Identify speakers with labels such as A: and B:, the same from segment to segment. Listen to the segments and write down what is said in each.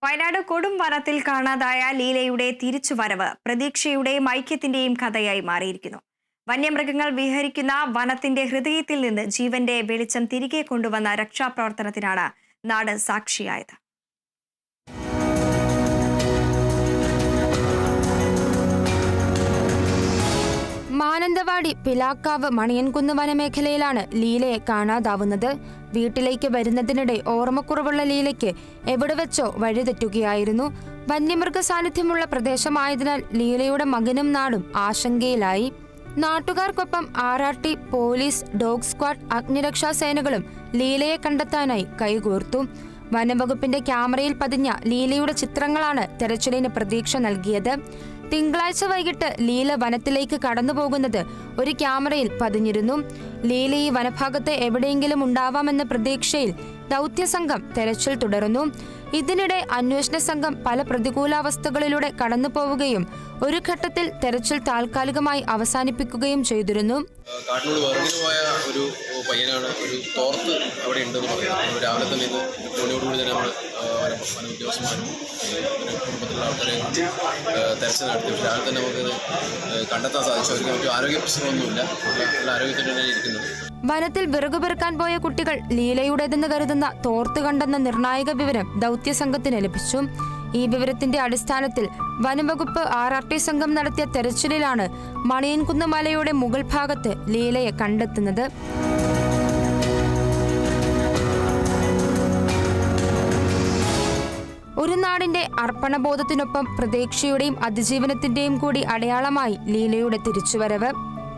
A: വയനാട് കൊടും വനത്തിൽ കാണാതായ ലീലയുടെ തിരിച്ചുവരവ് പ്രതീക്ഷയുടെയും ഐക്യത്തിന്റെയും കഥയായി മാറിയിരിക്കുന്നു. വന്യമൃഗങ്ങൾ വിഹരിക്കുന്ന വനത്തിന്റെ ഹൃദയത്തിൽ നിന്ന് ജീവന്റെ വെളിച്ചം തിരികെ കൊണ്ടുവന്ന രക്ഷാപ്രവർത്തനത്തിനാണ് നാട് സാക്ഷിയായത്.
B: മാനന്തവാടി പിലാക്കാവ് മണിയൻകുന്ന് വനമേഖലയിലാണ് ലീലയെ കാണാതാവുന്നത്. വീട്ടിലേക്ക് വരുന്നതിനിടെ ഓർമ്മക്കുറവുള്ള ലീലയ്ക്ക് എവിടെ വെച്ചോ വഴിതെറ്റുകയായിരുന്നു. വന്യമൃഗ സാന്നിധ്യമുള്ള പ്രദേശമായതിനാൽ ലീലയുടെ മകനും നാടും ആശങ്കയിലായി. നാട്ടുകാർക്കൊപ്പം RRT, പോലീസ്, ഡോഗ് സ്ക്വാഡ്, അഗ്നിരക്ഷാ സേനകളും ലീലയെ കണ്ടെത്താനായി കൈകോർത്തു. വനംവകുപ്പിന്റെ ക്യാമറയിൽ പതിഞ്ഞ ലീലയുടെ ചിത്രങ്ങളാണ് തെരച്ചിലിന് പ്രതീക്ഷ നൽകിയത്. തിങ്കളാഴ്ച വൈകിട്ട് ലീല വനത്തിലേക്ക് കടന്നുപോകുന്നത് ഒരു ക്യാമറയിൽ പതിഞ്ഞിരുന്നു. ലീല ഈ വനഭാഗത്ത് എവിടെയെങ്കിലും ഉണ്ടാവാമെന്ന പ്രതീക്ഷയിൽ ദൗത്യസംഘം തെരച്ചിൽ തുടർന്നു. ഇതിനിടെ അന്വേഷണ സംഘം പല പ്രതികൂലാവസ്ഥകളിലൂടെ കടന്നു പോവുകയും ഒരു ഘട്ടത്തിൽ തെരച്ചിൽ താൽക്കാലികമായി അവസാനിപ്പിക്കുകയും ചെയ്തിരുന്നു.
C: കാട്ടിനോട് വേർതിരിഞ്ഞു പോയ ഒരു പയ്യനാണ് ഒരു തോർത്ത് അവിടെ ഉണ്ടെന്ന് പറയുന്നത്. രാവിലെ തന്നെ ഇത് തോണിയോടുകൂടി തന്നെ നമ്മൾ ഉദ്യോഗസ്ഥന്മാരും കുടുംബത്തിലുള്ള ആൾക്കാരെ തെരച്ചിൽ നടത്തി. രാവിലെ തന്നെ നമുക്കത് കണ്ടെത്താൻ സാധിച്ചു. അവർക്ക് മറ്റു ആരോഗ്യ പ്രശ്നമൊന്നുമില്ല, നല്ല ആരോഗ്യത്തിൽ തന്നെ ഇരിക്കുന്നത്.
B: വനത്തിൽ വിറകു പെറുക്കാൻ പോയ കുട്ടികൾ ലീലയുടേതെന്ന് കരുതുന്ന തോർത്ത് കണ്ടെന്ന നിർണായക വിവരം ദൗത്യസംഘത്തിന് ലഭിച്ചു. ഈ വിവരത്തിന്റെ അടിസ്ഥാനത്തിൽ വനംവകുപ്പ് RRT സംഘം നടത്തിയ തെരച്ചിലിലാണ് മണിയൻകുന്ന് മലയുടെ മുകൾ ഭാഗത്ത് ലീലയെ കണ്ടെത്തുന്നത്. ഒരു നാടിന്റെ അർപ്പണബോധത്തിനൊപ്പം പ്രതീക്ഷയുടെയും അതിജീവനത്തിന്റെയും കൂടി അടയാളമായി ലീലയുടെ തിരിച്ചുവരവ്.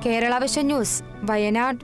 B: Kerala vision news, Wayanad.